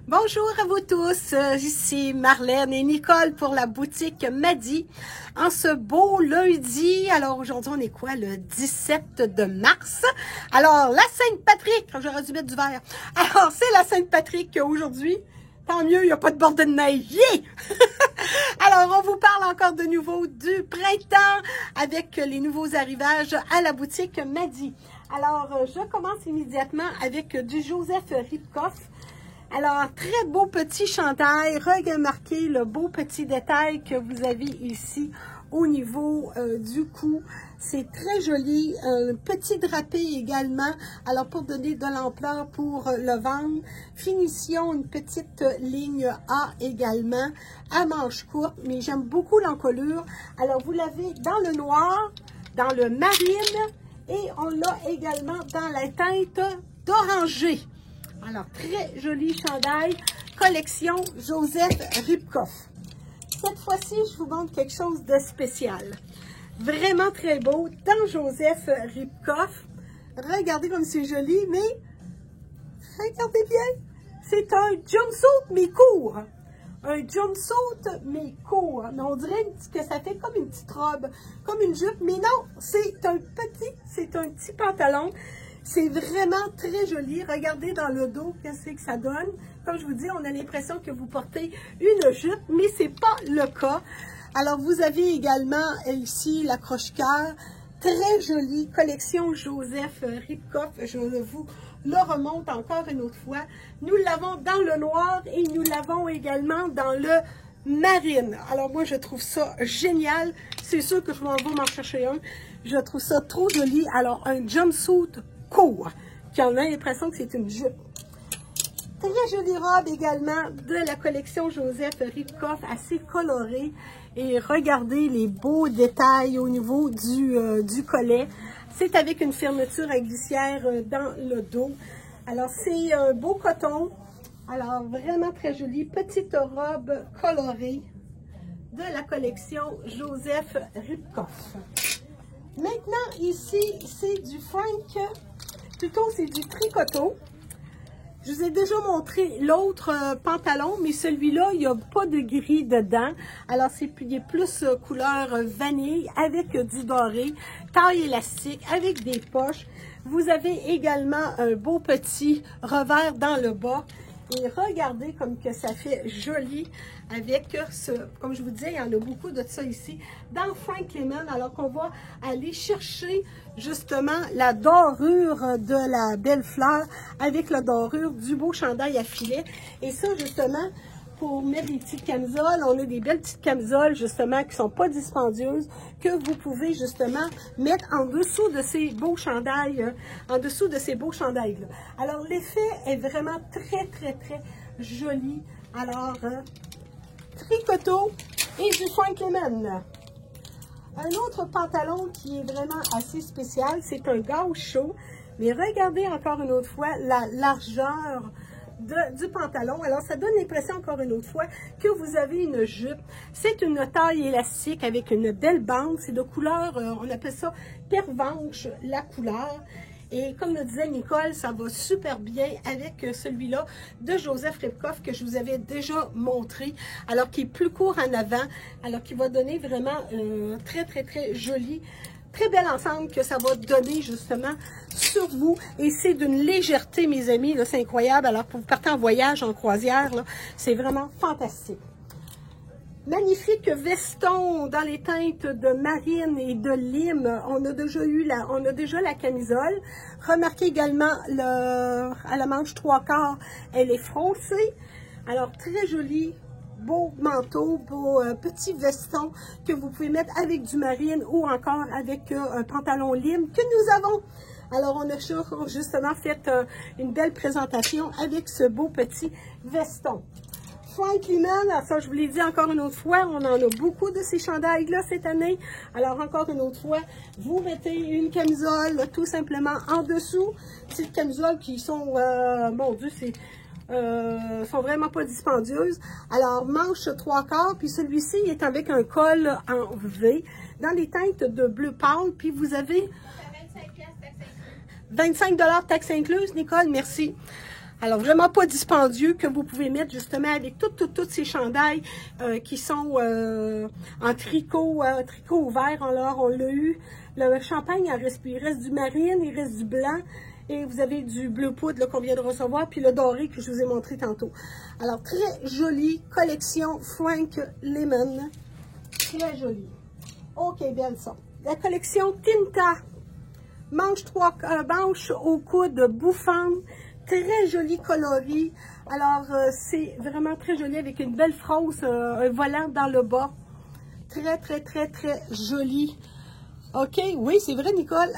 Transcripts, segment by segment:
Bonjour à vous tous, ici Marlène et Nicole pour la boutique Madi en ce beau lundi. Alors aujourd'hui on est quoi, le 17 de mars? Alors la Sainte-Patrick, j'aurais dû mettre du vert. Alors c'est la Sainte-Patrick aujourd'hui, tant mieux, il n'y a pas de bord de neige. Yeah! Alors on vous parle encore de nouveau du printemps avec les nouveaux arrivages à la boutique Madi. Alors je commence immédiatement avec du Joseph Ripkoff. Alors, très beau petit chandail. Remarquez le beau petit détail que vous avez ici au niveau du cou. C'est très joli. Un petit drapé également. Alors, pour donner de l'ampleur pour le ventre. Finition, une petite ligne A également. À manches courtes. Mais j'aime beaucoup l'encolure. Alors, vous l'avez dans le noir, dans le marine. Et on l'a également dans la teinte d'oranger. Alors, très joli chandail, collection Joseph Ripkoff. Cette fois-ci, je vous montre quelque chose de spécial. Vraiment très beau, dans Joseph Ripkoff. Regardez comme c'est joli, mais regardez bien, c'est un jumpsuit, mais court. Un jumpsuit, mais court. Mais on dirait que ça fait comme une petite robe, comme une jupe, mais non, c'est un petit pantalon. C'est vraiment très joli. Regardez dans le dos, qu'est-ce que ça donne. Comme je vous dis, on a l'impression que vous portez une jupe, mais ce n'est pas le cas. Alors, vous avez également ici l'accroche-cœur. Très jolie collection Joseph Ripkoff. Je vous le remonte encore une autre fois. Nous l'avons dans le noir et nous l'avons également dans le marine. Alors, moi, je trouve ça génial. C'est sûr que je vais m'en chercher un. Je trouve ça trop joli. Alors, un jumpsuit court, qui en a l'impression que c'est une jupe. Très jolie robe également de la collection Joseph Ripkoff, assez colorée. Et regardez les beaux détails au niveau du collet. C'est avec une fermeture à glissière dans le dos. Alors, c'est un beau coton. Alors, vraiment très jolie. Petite robe colorée de la collection Joseph Ripkoff. Maintenant, ici, c'est du Frank. Plutôt, c'est du tricoto. Je vous ai déjà montré l'autre pantalon, mais celui-là, il n'y a pas de gris dedans. Alors, il est plus couleur vanille avec du doré, taille élastique, avec des poches. Vous avez également un beau petit revers dans le bas. Et regardez comme que ça fait joli avec ce, comme je vous disais, il y en a beaucoup de ça ici, dans Frank Lemon, alors qu'on va aller chercher justement la dorure de la belle fleur avec la dorure du beau chandail à filet. Et ça, justement, pour mettre des petites camisoles, on a des belles petites camisoles, justement, qui ne sont pas dispendieuses, que vous pouvez, justement, mettre en dessous de ces beaux chandails, là. Alors, l'effet est vraiment très, très, très joli. Alors, tricoto et du Frank Lemon. Un autre pantalon qui est vraiment assez spécial, c'est un gaucho. Mais regardez encore une autre fois la largeur du pantalon. Alors, ça donne l'impression, encore une autre fois, que vous avez une jupe. C'est une taille élastique avec une belle bande. C'est de couleur, on appelle ça pervenche, la couleur. Et comme le disait Nicole, ça va super bien avec celui-là de Joseph Ripkoff que je vous avais déjà montré. Alors, qui est plus court en avant. Alors, qui va donner vraiment très, très, très joli. Très bel ensemble que ça va donner justement sur vous. Et c'est d'une légèreté, mes amis, c'est incroyable. Alors, pour vous partez en voyage, en croisière, c'est vraiment fantastique. Magnifique veston dans les teintes de marine et de lime. On a déjà la camisole. Remarquez également à la manche 3/4, elle est froncée. Alors, très jolie. Beau manteau, beau petit veston que vous pouvez mettre avec du marine ou encore avec un pantalon lime que nous avons. Alors, on a justement fait une belle présentation avec ce beau petit veston. Frank Lemon, ça je vous l'ai dit encore une autre fois, on en a beaucoup de ces chandails-là cette année. Alors, encore une autre fois, vous mettez une camisole tout simplement en dessous. Petites camisoles qui sont, mon Dieu, sont vraiment pas dispendieuses. Alors, manche 3/4, puis celui-ci est avec un col en V, dans les teintes de bleu pâle, puis vous avez 25 $ taxe incluse, Nicole, merci. Alors, vraiment pas dispendieux, que vous pouvez mettre justement avec toutes ces chandails qui sont en tricot vert. Alors, on l'a eu. Le champagne, il reste du marine, il reste du blanc. Et vous avez du bleu poudre qu'on vient de recevoir, puis le doré que je vous ai montré tantôt. Alors, très jolie collection Frank Lemon. Très jolie. OK, belle ça. La collection Tinta. Manche au coude bouffante. Très joli coloris. Alors, c'est vraiment très joli avec une belle frosse, un volant dans le bas. Très joli. OK, oui, c'est vrai, Nicole.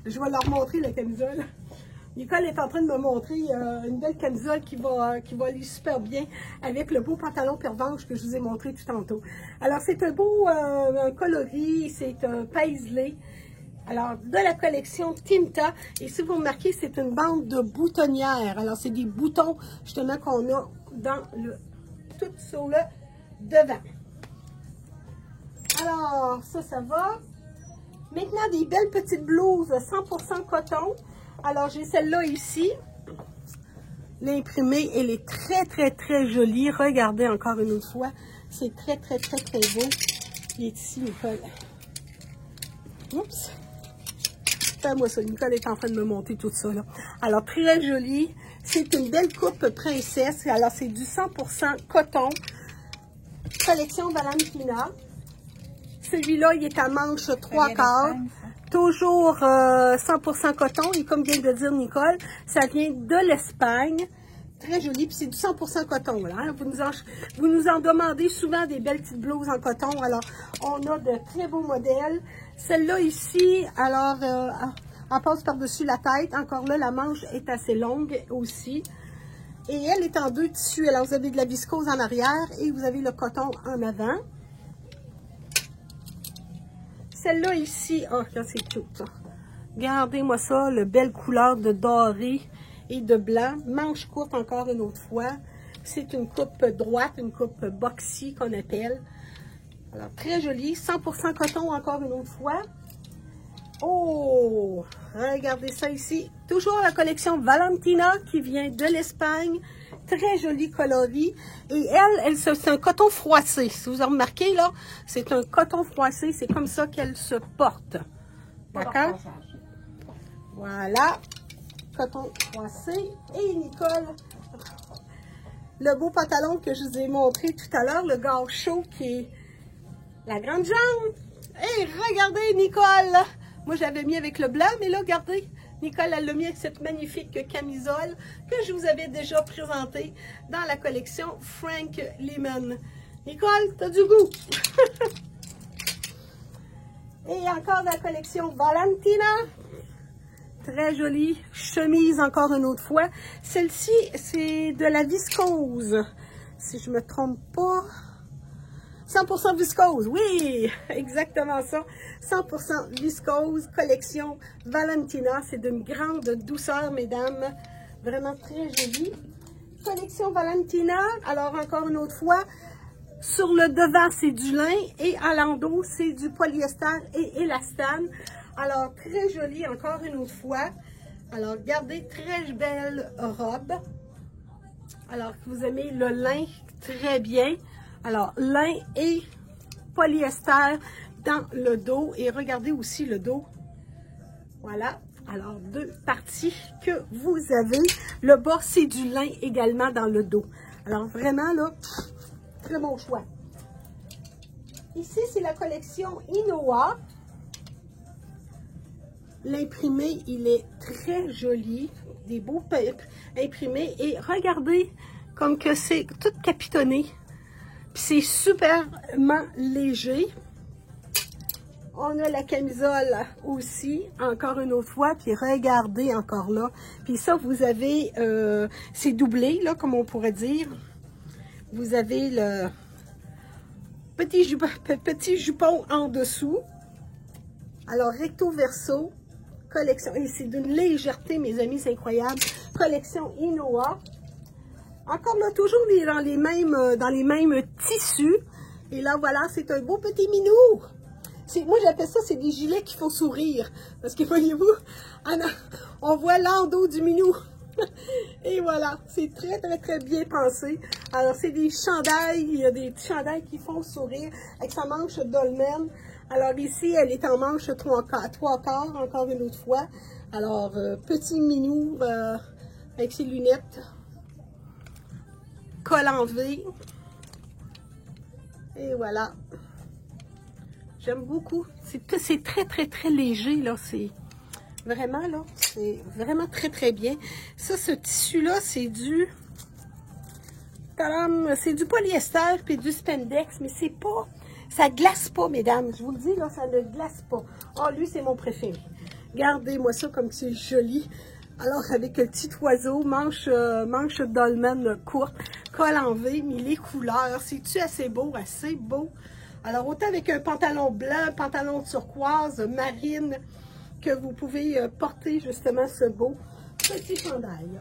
Je vais leur montrer la camisole. Nicole est en train de me montrer une belle camisole qui va aller super bien avec le beau pantalon pervenche que je vous ai montré tout tantôt. Alors, c'est un beau coloris, c'est un paisley. Alors, de la collection Tinta. Et si vous remarquez, c'est une bande de boutonnières. Alors, c'est des boutons, justement, qu'on a tout sur le devant. Alors, ça va. Maintenant, des belles petites blouses 100% coton. Alors, j'ai celle-là ici. L'imprimée, elle est très jolie. Regardez encore une autre fois. C'est très beau. Il est ici, Nicole. Oups. Fais-moi ça. Nicole est en train de me monter tout ça, là. Alors, très joli. C'est une belle coupe princesse. Alors, c'est du 100% coton. Collection Valentina. Celui-là, il est à manche 3/4. Toujours 100% coton. Et comme vient de dire Nicole, ça vient de l'Espagne. Très joli. Puis c'est du 100% coton. Voilà, hein. Vous nous en demandez souvent des belles petites blouses en coton. Alors, on a de très beaux modèles. Celle-là ici, alors, elle passe par-dessus la tête. Encore là, la manche est assez longue aussi. Et elle est en deux tissus. Alors, vous avez de la viscose en arrière et vous avez le coton en avant. Celle-là ici, oh, là, c'est cute. Regardez-moi ça, le belle couleur de doré et de blanc. Manche courte encore une autre fois. C'est une coupe droite, une coupe boxy qu'on appelle. Alors, très jolie. 100% coton encore une autre fois. Oh, regardez ça ici. Toujours la collection Valentina qui vient de l'Espagne. Très joli coloris. Et c'est un coton froissé. Si vous avez remarqué, là, c'est un coton froissé. C'est comme ça qu'elle se porte. D'accord? Voilà. Coton froissé. Et Nicole, le beau pantalon que je vous ai montré tout à l'heure, le gaucho qui est la grande jambe. Et regardez, Nicole. Moi, j'avais mis avec le blanc, mais là, regardez. Nicole, elle l'a mis avec cette magnifique camisole que je vous avais déjà présentée dans la collection Frank Lemon. Nicole, t'as du goût! Et encore la collection Valentina. Très jolie chemise, encore une autre fois. Celle-ci, c'est de la viscose. Si je ne me trompe pas. 100% viscose, oui, exactement ça. 100% viscose, collection Valentina. C'est d'une grande douceur, mesdames. Vraiment très jolie. Collection Valentina, alors encore une autre fois, sur le devant, c'est du lin et à l'endos, c'est du polyester et élastane. Alors, très jolie, encore une autre fois. Alors, regardez, très belle robe. Alors, vous aimez le lin très bien. Alors, lin et polyester dans le dos. Et regardez aussi le dos. Voilà. Alors, deux parties que vous avez. Le bas, c'est du lin également dans le dos. Alors, vraiment, là, très bon choix. Ici, c'est la collection Inoa. L'imprimé, il est très joli. Des beaux imprimés. Et regardez comme que c'est tout capitonné. C'est superment léger. On a la camisole aussi, encore une autre fois. Puis regardez encore là. Puis ça, vous avez, c'est doublé, là, comme on pourrait dire. Vous avez le petit jupon en dessous. Alors, recto verso, collection. Et c'est d'une légèreté, mes amis, c'est incroyable. Collection Inoa. Encore là, toujours dans les mêmes tissus. Et là, voilà, c'est un beau petit minou. Moi, j'appelle ça, c'est des gilets qui font sourire. Parce que, voyez-vous, on voit l'endos du minou. Et voilà, c'est très, très, très bien pensé. Alors, c'est des chandails, il y a des petits chandails qui font sourire avec sa manche dolmen. Alors ici, elle est en manche trois quarts, encore une autre fois. Alors, petit minou avec ses lunettes, col en V. Et voilà. J'aime beaucoup. C'est très, très, très léger, là. C'est vraiment, là, c'est vraiment très, très bien. Ça, ce tissu-là, c'est du... C'est du polyester puis du spandex, mais c'est pas... Ça glace pas, mesdames. Je vous le dis, là, ça ne glace pas. Oh, lui, c'est mon préféré. Regardez-moi ça comme c'est joli. Alors, avec le petit oiseau, manche dolmen courte, col en V, mais les couleurs, c'est-tu assez beau? Assez beau. Alors, autant avec un pantalon blanc, pantalon turquoise, marine, que vous pouvez porter justement ce beau petit chandail.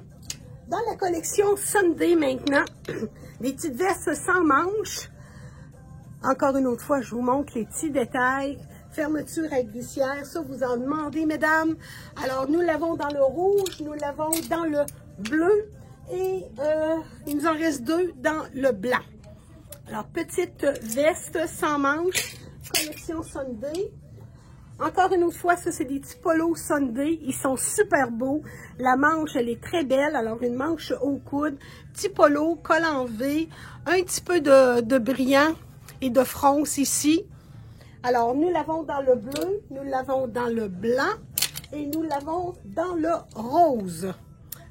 Dans la collection Sunday maintenant, des petites vestes sans manches. Encore une autre fois, je vous montre les petits détails. Fermeture avec glissière, ça vous en demandez, mesdames. Alors, nous l'avons dans le rouge, nous l'avons dans le bleu et il nous en reste deux dans le blanc. Alors, petite veste sans manches, collection Sunday. Encore une autre fois, ça, c'est des petits polos Sunday. Ils sont super beaux. La manche, elle est très belle. Alors, une manche au coude, petit polo, col en V, un petit peu de brillant et de fronce ici. Alors, nous l'avons dans le bleu, nous l'avons dans le blanc et nous l'avons dans le rose.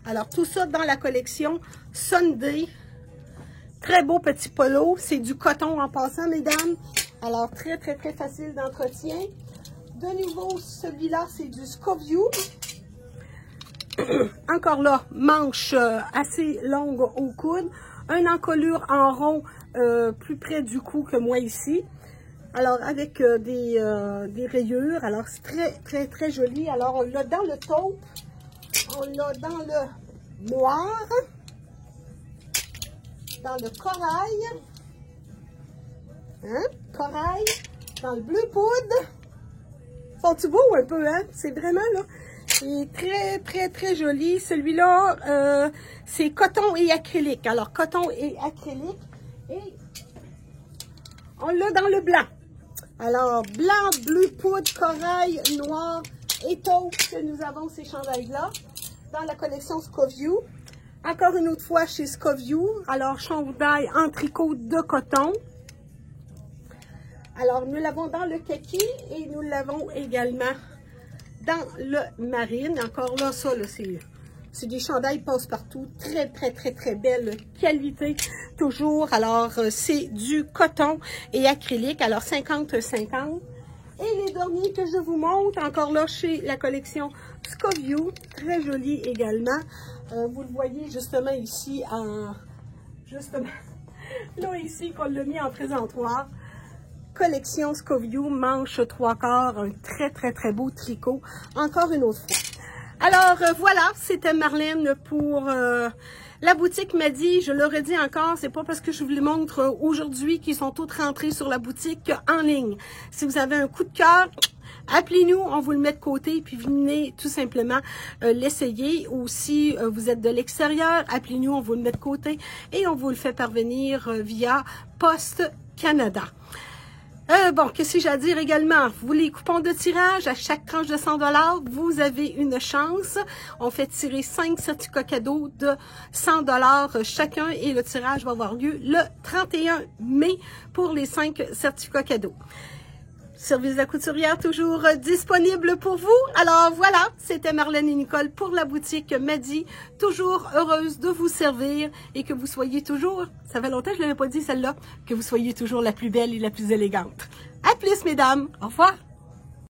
Alors, tout ça dans la collection Sunday. Très beau petit polo. C'est du coton en passant, mesdames. Alors, très, très, très facile d'entretien. De nouveau, celui-là, c'est du Scoview. Encore là, manche assez longue au coude. Un encolure en rond plus près du cou que moi ici. Alors, avec des rayures. Alors, c'est très, très, très joli. Alors, on l'a dans le taupe. On l'a dans le noir. Dans le corail. Hein? Corail. Dans le bleu poudre. Sont-ils beaux un peu, hein? C'est vraiment, là, il est très, très, très joli. Celui-là, c'est coton et acrylique. Alors, coton et acrylique. Et on l'a dans le blanc. Alors, blanc, bleu poudre, corail, noir et taupe que nous avons ces chandails-là dans la collection Scoview. Encore une autre fois chez Scoview. Alors, chandail en tricot de coton. Alors, nous l'avons dans le kaki et nous l'avons également dans le marine. Encore là, ça, là, c'est des chandails passe-partout. Très, très, très, très belle qualité toujours. Alors, c'est du coton et acrylique. Alors, 50-50. Et les derniers que je vous montre, encore là, chez la collection Scoview. Très joli également. Vous le voyez justement ici, justement, là, ici, qu'on l'a mis en présentoir. Collection Scoview, manche 3/4, un très, très, très beau tricot. Encore une autre fois. Alors, voilà, c'était Marlène pour la boutique Madi. Je le redis encore, c'est pas parce que je vous les montre aujourd'hui qu'ils sont toutes rentrées sur la boutique en ligne. Si vous avez un coup de cœur, appelez-nous, on vous le met de côté, puis venez tout simplement l'essayer. Ou si vous êtes de l'extérieur, appelez-nous, on vous le met de côté et on vous le fait parvenir via Poste Canada. Bon, qu'est-ce que j'ai à dire également? Vous, les coupons de tirage, à chaque tranche de 100 $, vous avez une chance. On fait tirer 5 certificats cadeaux de 100 $ chacun et le tirage va avoir lieu le 31 mai pour les 5 certificats cadeaux. Service de la couturière toujours disponible pour vous. Alors voilà, c'était Marlène et Nicole pour la boutique Madi. Toujours heureuse de vous servir et que vous soyez toujours, ça fait longtemps que je ne l'avais pas dit celle-là, que vous soyez toujours la plus belle et la plus élégante. À plus mesdames, au revoir.